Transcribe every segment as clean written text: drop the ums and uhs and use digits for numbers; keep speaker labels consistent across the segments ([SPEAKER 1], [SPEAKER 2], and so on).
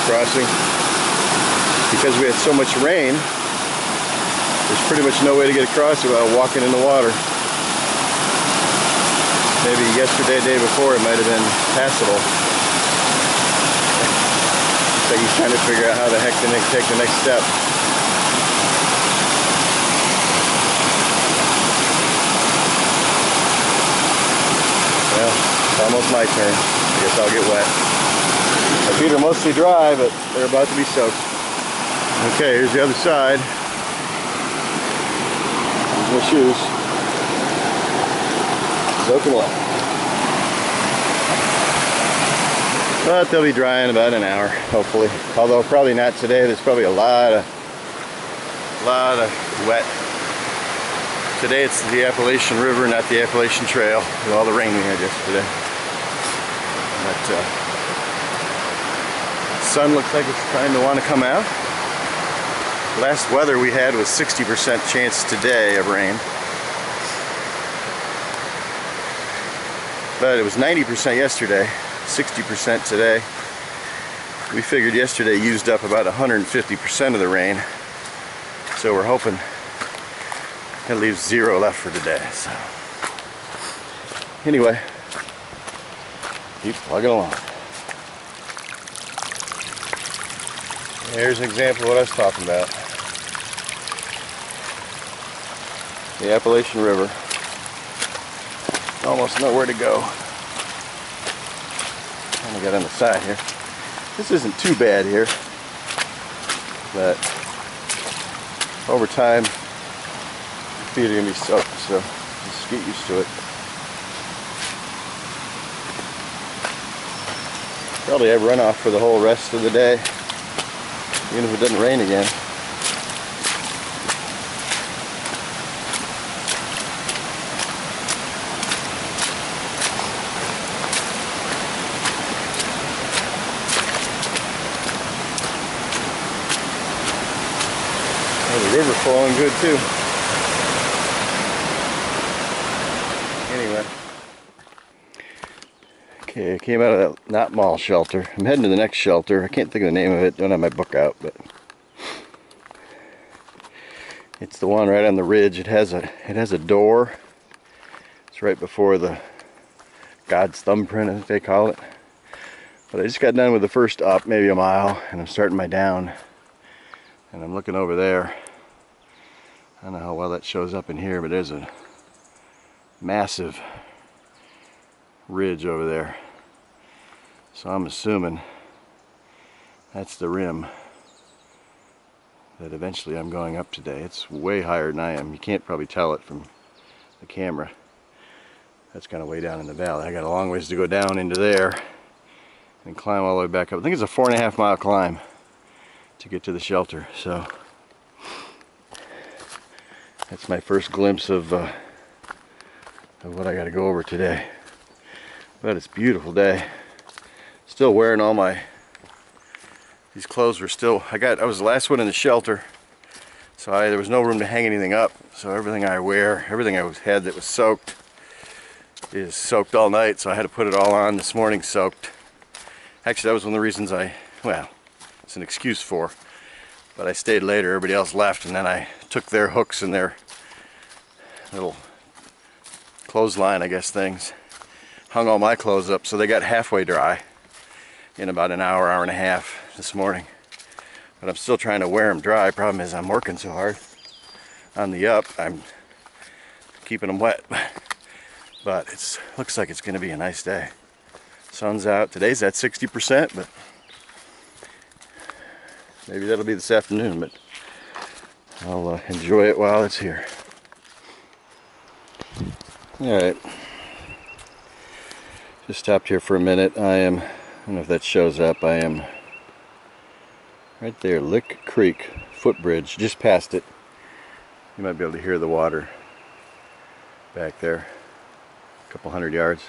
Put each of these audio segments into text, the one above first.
[SPEAKER 1] crossing. Because we had so much rain, there's pretty much no way to get across without walking in the water. Maybe yesterday, day before, it might have been passable. So he's trying to figure out how the heck to take the next step. Well, it's almost my turn. I guess I'll get wet. My feet are mostly dry, but they're about to be soaked. Okay, here's the other side. Here's my shoes. Soaking wet. But they'll be dry in about an hour, hopefully. Although probably not today. There's probably a lot of wet. Today it's the Appalachian River, not the Appalachian Trail, with all the rain we had yesterday. But the sun looks like it's trying to want to come out. Last weather we had was 60% chance today of rain. But it was 90% yesterday, 60% today. We figured yesterday used up about 150% of the rain. So we're hoping it leaves 0 left for today. So anyway, keep plugging along. Here's an example of what I was talking about. The Appalachian River. Almost nowhere to go. I'm gonna get on the side here. This isn't too bad here, but over time, your feet are gonna be soaked, so just get used to it. Probably have runoff for the whole rest of the day, even if it doesn't rain again. The river flowing good too. Anyway. Okay, I came out of that not mall shelter. I'm heading to the next shelter. I can't think of the name of it. Don't have my book out, but it's the one right on the ridge. It has a door. It's right before the God's thumbprint, I think they call it. But I just got done with the first up, maybe a mile, and I'm starting my down. And I'm looking over there. I don't know how well that shows up in here, but there's a massive ridge over there. So I'm assuming that's the rim that eventually I'm going up today. It's way higher than I am. You can't probably tell it from the camera. That's kind of way down in the valley. I got a long ways to go down into there and climb all the way back up. I think it's a 4.5 mile climb to get to the shelter. So that's my first glimpse of what I got to go over today. But it's a beautiful day. Still wearing all these clothes were still, I was the last one in the shelter, so there was no room to hang anything up. So everything I wear, everything I had that was soaked is soaked all night, so I had to put it all on this morning soaked. Actually, that was one of the reasons well, it's an excuse for, but I stayed later. Everybody else left, and then I took their hooks and their little clothesline, I guess, things, hung all my clothes up, so they got halfway dry in about an hour, hour and a half this morning. But I'm still trying to wear them dry. Problem is I'm working so hard on the up, I'm keeping them wet. But it looks like it's going to be a nice day. Sun's out. Today's at 60%, but maybe that'll be this afternoon, but I'll enjoy it while it's here. Alright. Just stopped here for a minute. I don't know if that shows up, I am right there, Lick Creek footbridge, just past it. You might be able to hear the water back there, a couple hundred yards.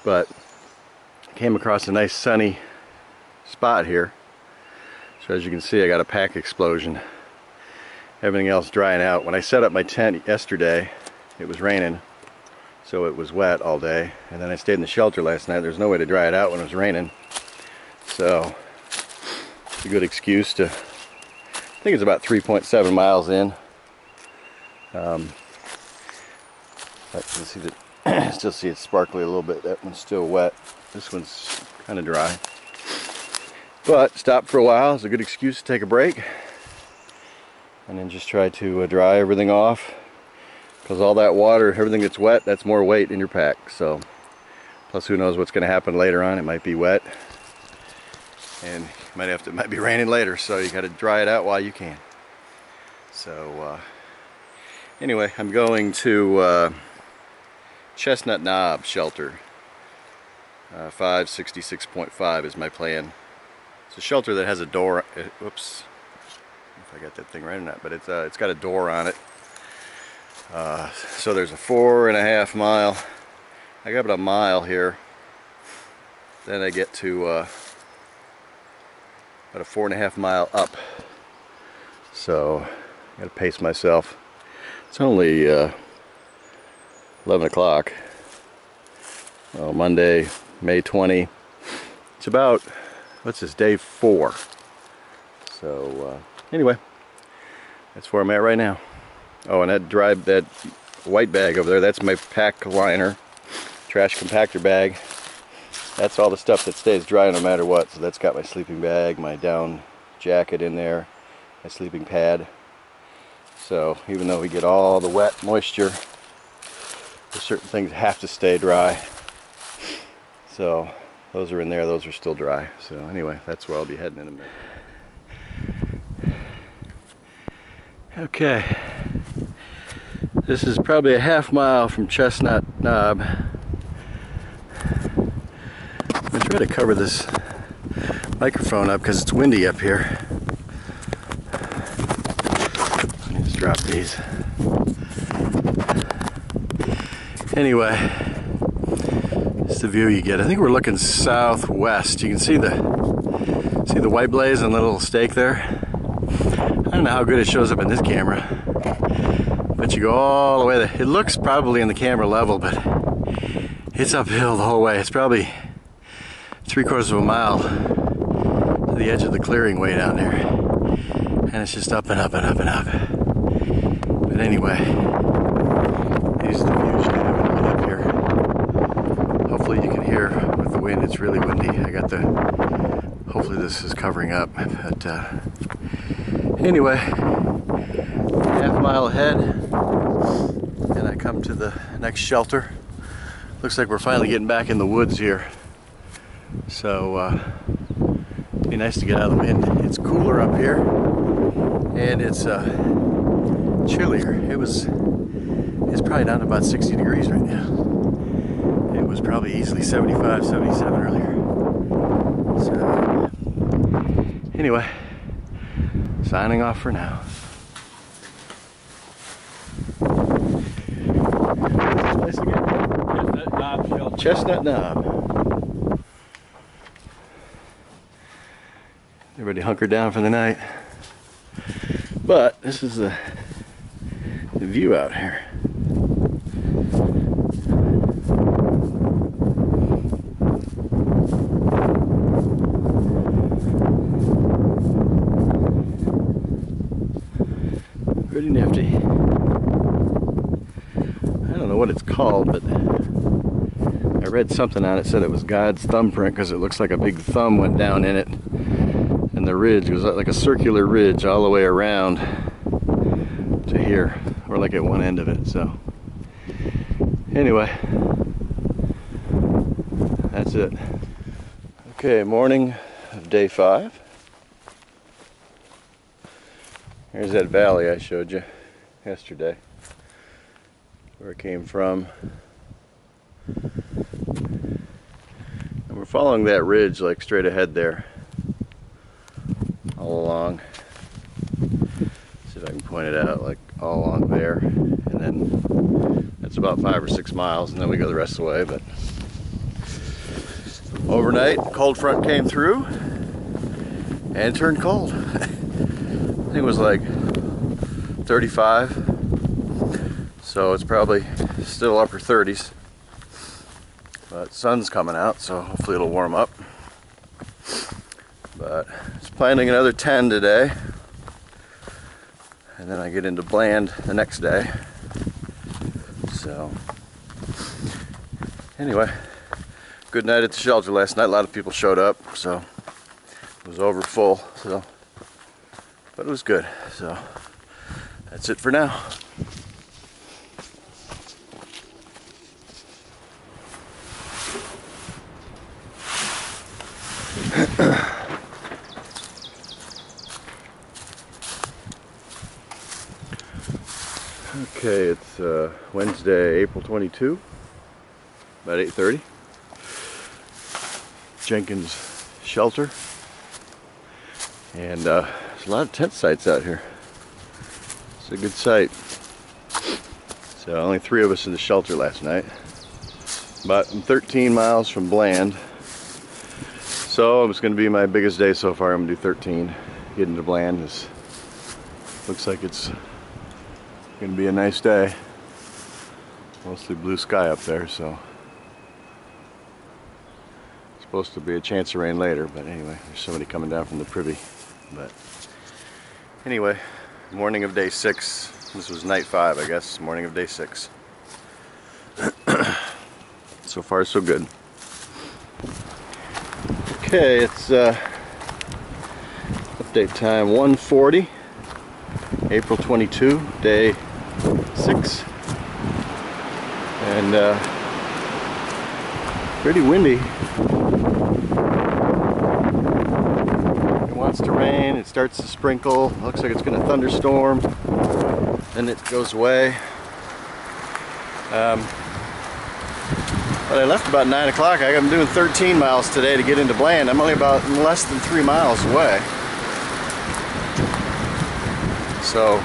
[SPEAKER 1] But came across a nice sunny spot here. So as you can see, I got a pack explosion. Everything else drying out. When I set up my tent yesterday, it was raining, so it was wet all day. And then I stayed in the shelter last night. There's no way to dry it out when it was raining. So It's a good excuse to, I think it's about 3.7 miles in. But you can see that, still see it sparkly a little bit. That one's still wet. This one's kind of dry. But stop for a while. It's a good excuse to take a break. And then just try to dry everything off. Because all that water, everything that's wet, that's more weight in your pack. So, plus who knows what's going to happen later on. It might be wet. And it might be raining later. So you got to dry it out while you can. So, anyway, I'm going to Chestnut Knob Shelter. 566.5 is my plan. It's a shelter that has a door. Whoops, if I got that thing right or not, but it's got a door on it. So there's a 4.5 mile. I got about a mile here. Then I get to about a 4.5 mile up. So I got to pace myself. It's only 11 o'clock. Well, Monday, May 20. It's about, what's this, day 4. So anyway, that's where I'm at right now. Oh, and that white bag over there, that's my pack liner, trash compactor bag. That's all the stuff that stays dry no matter what. So that's got my sleeping bag, my down jacket in there, my sleeping pad. So even though we get all the wet moisture, there's certain things that have to stay dry. So those are in there, those are still dry. So anyway, that's where I'll be heading in a minute. Okay, this is probably a half mile from Chestnut Knob. I'm going to try to cover this microphone up because it's windy up here. Let me just drop these. Anyway, this is the view you get. I think we're looking southwest. You can see the white blaze on the little stake there. I don't know how good it shows up in this camera, but you go all the way there. It looks probably in the camera level, but it's uphill the whole way. It's probably 3/4 of a mile to the edge of the clearing way down there, and it's just up and up and up and up. But anyway, these are the views you get up here. Hopefully you can hear with the wind. It's really windy. Hopefully this is covering up, but anyway, half mile ahead, and I come to the next shelter. Looks like we're finally getting back in the woods here. So, it'd be nice to get out of the wind. It's cooler up here, and it's chillier. It's probably down to about 60 degrees right now. It was probably easily 75, 77 earlier. So, anyway, signing off for now. What's this place again? Chestnut Knob Shelter. Chestnut Knob. Everybody hunkered down for the night. But this is the view out here. Pretty nifty. I don't know what it's called, but I read something on it, said it was God's thumbprint because it looks like a big thumb went down in it, and the ridge was like a circular ridge all the way around to here, or like at one end of it. So anyway, that's it. Okay, morning of day 5. Here's that valley I showed you yesterday, where it came from. And we're following that ridge like straight ahead there, all along. See if I can point it out, like all along there. And then that's about 5 or 6 miles, and then we go the rest of the way. But overnight, cold front came through and turned cold. I think it was like 35, so it's probably still upper 30s, but sun's coming out, so hopefully it'll warm up. But But it's planning another 10 today, and then I get into Bland the next day. So anyway, good night at the shelter last night. A lot of people showed up, so it was over full. So, but it was good. So that's it for now. Okay, it's Wednesday, April 22, about 8:30. Jenkins shelter, and there's a lot of tent sites out here. It's a good site. So only 3 of us in the shelter last night, but I'm 13 miles from Bland, so it's going to be my biggest day so far. I'm going to do 13. Getting to Bland looks like it's going to be a nice day. Mostly blue sky up there, so it's supposed to be a chance of rain later, but anyway, there's somebody coming down from the privy. But anyway, morning of day 6. This was night 5, I guess. Morning of day 6. So far so good. Okay, it's update time 1:40, April 22, day 6, and pretty windy. It wants to rain, it starts to sprinkle, looks like it's going to thunderstorm, then it goes away. But I left about 9 o'clock. I'm doing 13 miles today to get into Bland. I'm only about less than 3 miles away. So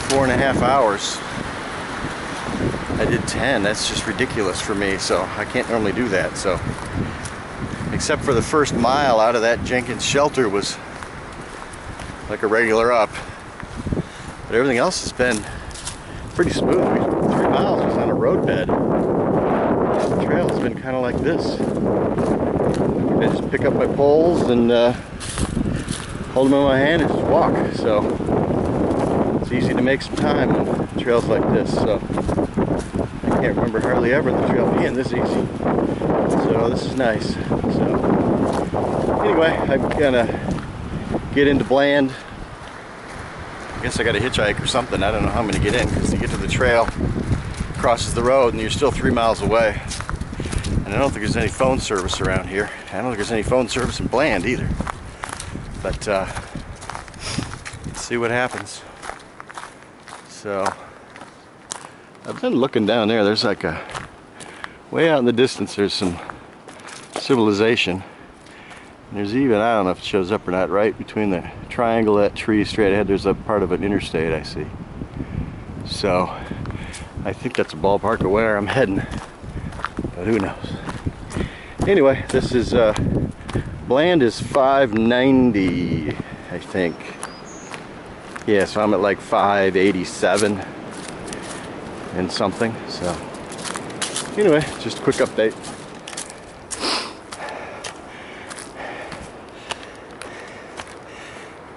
[SPEAKER 1] 4.5 hours. I did 10. That's just ridiculous for me, so I can't normally do that. So except for the first mile out of that Jenkins shelter was like a regular up, but everything else has been pretty smooth. 3 miles was on a roadbed. The trail has been kind of like this. I just pick up my poles and hold them in my hand and just walk. So it's easy to make some time on trails like this. So I can't remember hardly ever the trail being this easy. So this is nice. So anyway, I'm gonna get into Bland. I guess I got a hitchhike or something. I don't know how I'm gonna get in, because to get to the trail, crosses the road and you're still 3 miles away. And I don't think there's any phone service around here. I don't think there's any phone service in Bland either. But let's see what happens. So I've been looking down there. There's like a way out in the distance. There's some civilization. And there's even, I don't know if it shows up or not, right between the triangle, that tree straight ahead, there's a part of an interstate I see. So I think that's a ballpark of where I'm heading, but who knows. Anyway, this is Bland is 590, I think. Yeah, so I'm at like 587 and something. So anyway, just a quick update.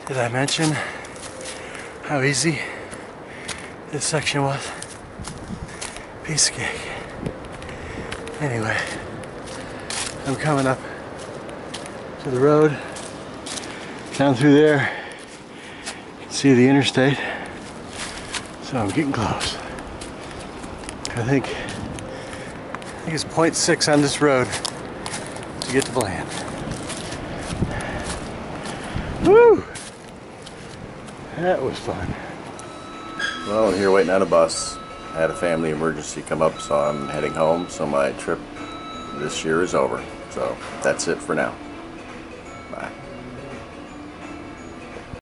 [SPEAKER 1] Did I mention how easy this section was? Piece of cake. Anyway, I'm coming up to the road, down through there. You can see the interstate. So I'm getting close. I think it's 0.6 on this road to get to Bland. Woo! That was fun. Well, I'm here waiting on a bus. I had a family emergency come up, so I'm heading home. So my trip this year is over. So that's it for now. Bye.